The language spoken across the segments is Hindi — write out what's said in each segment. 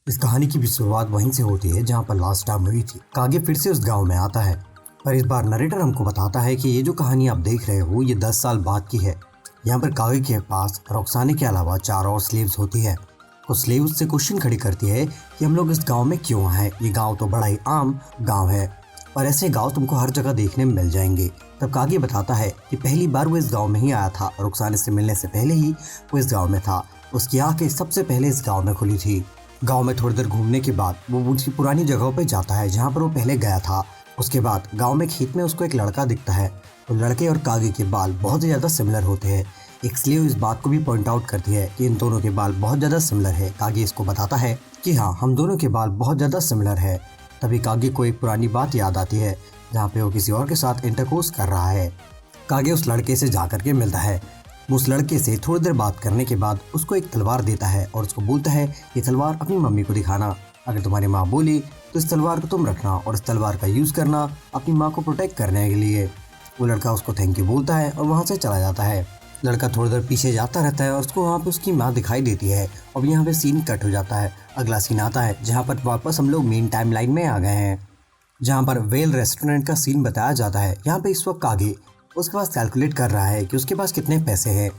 इस कहानी की भी शुरुआत वहीं से होती है जहाँ पर लास्ट टाइम हुई थी। कागे फिर से उस गांव में आता है, पर इस बार नरेटर हमको बताता है कि ये जो कहानी आप देख रहे हो ये 10 साल बाद की है। यहाँ पर कागे के पास रुखसाने के अलावा 4 और स्लेव्स होती है। तो स्लेव्स से क्वेश्चन खड़ी करती है कि हम लोग इस गांव में क्यों आए, ये गांव तो बड़ा ही आम गांव है और ऐसे गांव तुमको हर जगह देखने में मिल जाएंगे। तब कागे बताता है कि पहली बार वो इस गांव में ही आया था, रुखसाने से मिलने से पहले ही वो इस गांव में था। उसकी आंखें सबसे पहले इस गांव में खुली थी। गांव में थोड़ी देर घूमने के बाद वो उसकी पुरानी जगहों पे जाता है जहाँ पर वो पहले गया था। उसके बाद गांव में खेत में उसको एक लड़का दिखता है। तो लड़के और कागे के बाल बहुत ही ज़्यादा सिमिलर होते हैं। इसलिए इस बात को भी पॉइंट आउट करती है कि इन दोनों के बाल बहुत ज़्यादा सिमिलर है। कागे इसको बताता है कि हाँ, हम दोनों के बाल बहुत ज़्यादा सिमिलर है। तभी कागे को एक पुरानी बात याद आती है जहाँ पे वो किसी और के साथ इंटरकोर्स कर रहा है। कागे उस लड़के से जाकर के मिलता है। उस लड़के से थोड़ी देर बात करने के बाद उसको एक तलवार देता है और उसको बोलता है ये तलवार अपनी मम्मी को दिखाना। अगर तुम्हारी माँ बोली तो इस तलवार को तुम रखना और इस तलवार का यूज़ करना अपनी माँ को प्रोटेक्ट करने के लिए। वो लड़का उसको थैंक यू बोलता है और वहाँ से चला जाता है। लड़का थोड़ी देर पीछे जाता रहता है और उसको वहाँ पे उसकी माँ दिखाई देती है। और यहाँ पे सीन कट हो जाता है। अगला सीन आता है जहाँ पर वापस हम लोग मेन टाइम लाइन में आ गए हैं, जहाँ पर वेल रेस्टोरेंट का सीन बताया जाता है। यहाँ पे इस वक्त कागे उसके पास कैलकुलेट कर रहा है कि उसके पास कितने पैसे हैं।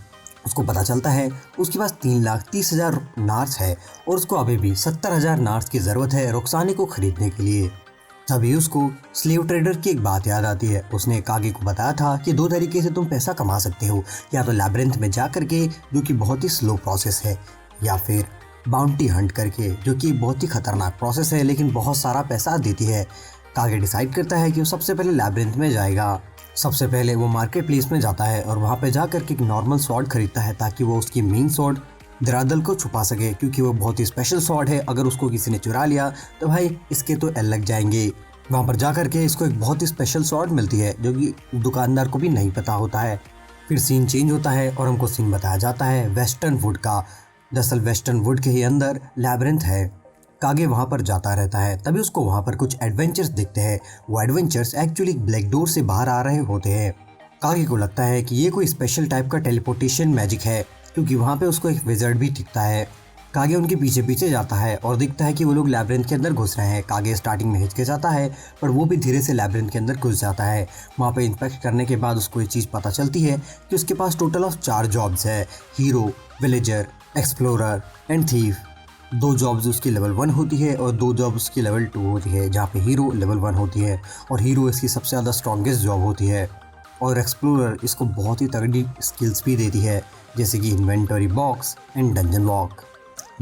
उसको पता चलता है उसके पास 3,30,000 नार्स है और उसको अभी भी 70,000 नार्स की ज़रूरत है रुखसाने को खरीदने के लिए। तभी उसको स्लेव ट्रेडर की एक बात याद आती है। उसने कागे को बताया था कि 2 तरीके से तुम पैसा कमा सकते हो, या तो लैब्रिंथ में जा करके जो कि बहुत ही स्लो प्रोसेस है, या फिर बाउंटी हंट करके जो कि बहुत ही खतरनाक प्रोसेस है लेकिन बहुत सारा पैसा देती है। कागे डिसाइड करता है कि वो सबसे पहले लैब्रिंथ में जाएगा। सबसे पहले वो मार्केट प्लेस में जाता है और वहाँ पे जाकर के एक नॉर्मल स्वॉर्ड खरीदता है ताकि वो उसकी मेन स्वॉर्ड दरादल को छुपा सके, क्योंकि वो बहुत ही स्पेशल स्वॉर्ड है। अगर उसको किसी ने चुरा लिया तो भाई इसके तो एल लग जाएंगे। वहाँ पर जाकर के इसको एक बहुत ही स्पेशल स्वॉर्ड मिलती है जो कि दुकानदार को भी नहीं पता होता है। फिर सीन चेंज होता है और हमको सीन बताया जाता है वेस्टर्न वुड का। दरअसल वेस्टर्न वुड के ही अंदर लैब्रिंथ है। कागे वहाँ पर जाता रहता है। तभी उसको वहाँ पर कुछ एडवेंचर्स दिखते हैं। वो एडवेंचर्स एक्चुअली ब्लैक डोर से बाहर आ रहे होते हैं। कागे को लगता है कि ये कोई स्पेशल टाइप का टेलीपोर्टेशन मैजिक है, क्योंकि वहाँ पे उसको एक विज़र्ड भी दिखता है। कागे उनके पीछे पीछे जाता है और दिखता है कि वो लोग लैब्रिंथ के अंदर घुस रहे हैं। कागे स्टार्टिंग में हिचकिचाता है पर वो भी धीरे से लैब्रिंथ के अंदर घुस जाता है। वहाँ पे इंस्पेक्ट करने के बाद उसको ये चीज़ पता चलती है कि उसके पास टोटल ऑफ 4 जॉब्स है, hero, villager, explorer and thief. 2 jobs उसकी लेवल 1 होती है और 2 जॉब उसकी लेवल 2 होती है, जहाँ पे हीरो लेवल 1 होती है और हीरो इसकी सबसे ज़्यादा स्ट्रॉन्गेस्ट जॉब होती है। और एक्सप्लोरर इसको बहुत ही तगड़ी स्किल्स भी देती है, जैसे कि inventory box and dungeon walk.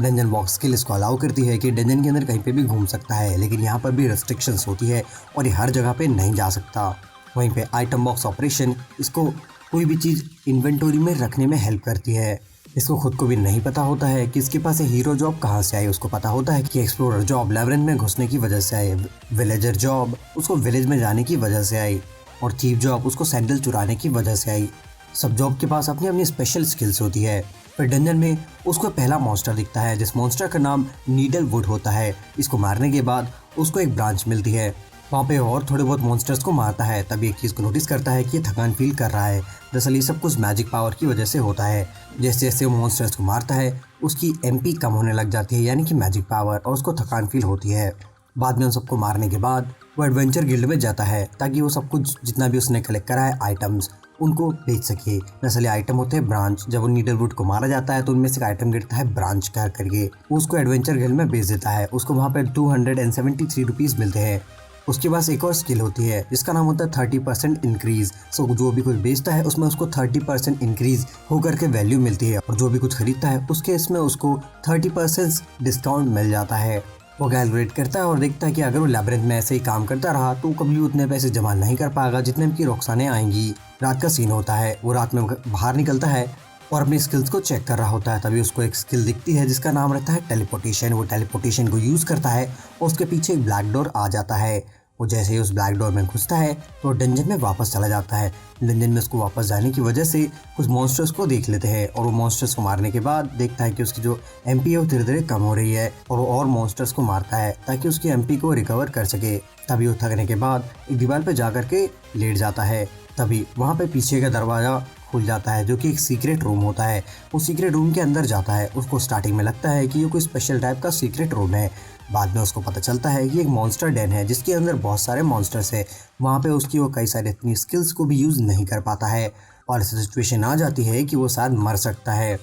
Dungeon box skill इसको अलाउ करती है कि डंजन के अंदर कहीं पे भी घूम सकता है, लेकिन यहाँ पर भी रेस्ट्रिक्शंस होती है और ये हर जगह पे नहीं जा सकता। वहीं पे आइटम बॉक्स ऑपरेशन इसको कोई भी चीज़ इन्वेंटरी में रखने में हेल्प करती है। इसको खुद को भी नहीं पता होता है कि इसके पास हीरो जॉब कहाँ से आई। उसको पता होता है कि एक्सप्लोरर जॉब लैब्रिंथ में घुसने की वजह से आई, विलेजर जॉब उसको विलेज में जाने की वजह से आई और थीफ जॉब उसको सैंडल चुराने की वजह से आई। सब जॉब के पास अपनी अपनी स्पेशल स्किल्स होती है। फिर डंजन में उसको पहला मॉन्स्टर दिखता है, जिस मॉन्स्टर का नाम नीडल वुड होता है। इसको मारने के बाद उसको एक ब्रांच मिलती है। वहाँ पे और थोड़े बहुत मॉन्स्टर्स को मारता है। तभी एक चीज़ को नोटिस करता है कि ये थकान फील कर रहा है। दरअसल ये सब कुछ मैजिक पावर की वजह से होता है। जैसे जैसे वो मॉन्स्टर्स को मारता है उसकी एमपी कम होने लग जाती है, यानी कि मैजिक पावर, और उसको थकान फील होती है। बाद में उन सबको मारने के बाद वो एडवेंचर गिल्ड में जाता है ताकि वो सब कुछ जितना भी उसने कलेक्ट करा है आइटम्स उनको बेच सके। दरअसल आइटम होते हैं ब्रांच। जब वो नीडलवुड को मारा जाता है तो उनमें से एक आइटम गिरता है ब्रांच करके, वो उसको एडवेंचर गिल्ड में बेच देता है। उसको वहाँ पर 273 रुपीज़ मिलते हैं। उसके पास एक और स्किल होती है जिसका नाम होता है 30% इंक्रीज। सो जो भी कुछ बेचता है उसमें उसको 30% इंक्रीज होकर के वैल्यू मिलती है और जो भी कुछ खरीदता है उसके इसमें उसको 30% डिस्काउंट मिल जाता है। वो कैलकुलेट करता है और देखता है कि अगर वो लैब्रिंथ में ऐसे ही काम करता रहा तो कभी उतने पैसे जमा नहीं कर पाएगा जितने की रुखसाने आएंगी। रात का सीन होता है। वो रात में बाहर निकलता है और अपनी स्किल्स को चेक कर रहा होता है। तभी उसको एक स्किल दिखती है जिसका नाम रहता है टेलीपोर्टेशन। वो टेलीपोर्टेशन को यूज़ करता है और उसके पीछे एक ब्लैक डोर आ जाता है। वो जैसे ही उस ब्लैक डोर में घुसता है तो डंजन में वापस चला जाता है। डंजन में उसको वापस जाने की वजह से कुछ मॉन्स्टर्स को देख लेते हैं और वो मॉन्स्टर्स को मारने के बाद देखता है कि उसकी जो एमपी है वो धीरे धीरे कम हो रही है और वो और मॉन्स्टर्स को मारता है ताकि उसकी एमपी को रिकवर कर सके। तभी वो थकने के बाद एक दीवार पर जा करके लेट जाता है। तभी वहाँ पे पीछे का दरवाज़ा खुल जाता है जो कि एक सीक्रेट रूम होता है। वो सीक्रेट रूम के अंदर जाता है। उसको स्टार्टिंग में लगता है कि ये कोई स्पेशल टाइप का सीक्रेट रूम है। बाद में उसको पता चलता है कि एक मॉन्स्टर डैन है जिसके अंदर बहुत सारे मॉन्स्टर्स है। वहाँ पे उसकी वो कई सारे अपनी स्किल्स को भी यूज़ नहीं कर पाता है और ऐसी सिचुएशन आ जाती है कि वो शायद मर सकता है।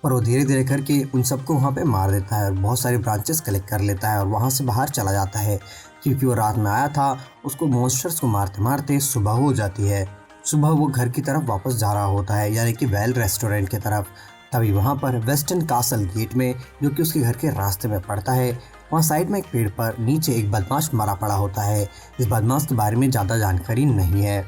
पर वो धीरे धीरे करके उन सबको वहाँ पे मार देता है और बहुत सारी ब्रांचेस कलेक्ट कर लेता है और वहाँ से बाहर चला जाता है। क्योंकि वो रात में आया था, उसको मॉन्स्टर्स को मारते मारते सुबह हो जाती है। सुबह वो घर की तरफ वापस जा रहा होता है, यानी कि वेल रेस्टोरेंट की तरफ। तभी वहाँ पर वेस्टर्न कासल गेट में, जो कि उसके घर के रास्ते में पड़ता है, वहाँ साइड में एक पेड़ पर नीचे एक बदमाश मरा पड़ा होता है। इस बदमाश के बारे में ज़्यादा जानकारी नहीं है।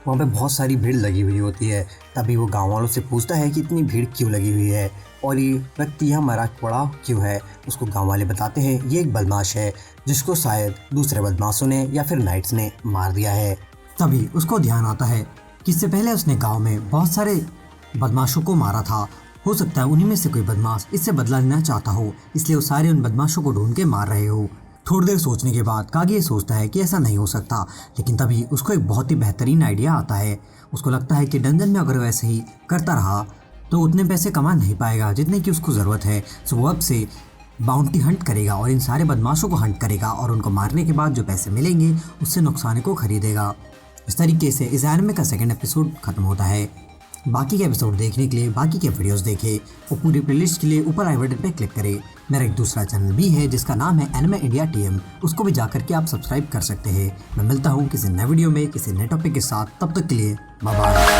वहाँ पे बहुत सारी भीड़ लगी हुई होती है। तभी वो गांव वालों से पूछता है कि इतनी भीड़ क्यों लगी हुई है और ये व्यक्ति यहाँ मरा पड़ा क्यों है। उसको गांव वाले बताते हैं ये एक बदमाश है जिसको शायद दूसरे बदमाशों ने या फिर नाइट्स ने मार दिया है। तभी उसको ध्यान आता है कि इससे पहले उसने गांव में बहुत सारे बदमाशों को मारा था। हो सकता है उन्हीं में से कोई बदमाश इससे बदला लेना चाहता हो, इसलिए वो सारे उन बदमाशों को ढूंढ के मार रहे हो। थोड़ी देर सोचने के बाद कागी ये सोचता है कि ऐसा नहीं हो सकता, लेकिन तभी उसको एक बहुत ही बेहतरीन आइडिया आता है। उसको लगता है कि डंजन में अगर वैसे ही करता रहा तो उतने पैसे कमा नहीं पाएगा जितने की उसको ज़रूरत है। सो वो अब से बाउंटी हंट करेगा और इन सारे बदमाशों को हंट करेगा और उनको मारने के बाद जो पैसे मिलेंगे उससे नुकसान को खरीदेगा। इस तरीके से इस एनिमे का सेकंड एपिसोड खत्म होता है। बाकी के एपिसोड देखने के लिए बाकी के वीडियोस देखें और पूरी प्लेलिस्ट के लिए ऊपर आई बटन पर क्लिक करें। मेरा एक दूसरा चैनल भी है जिसका नाम है एनिमे इंडिया टीएम, उसको भी जाकर के आप सब्सक्राइब कर सकते हैं। मैं मिलता हूँ किसी नए वीडियो में किसी नए टॉपिक के साथ, तब तक के लिए बाय बाय।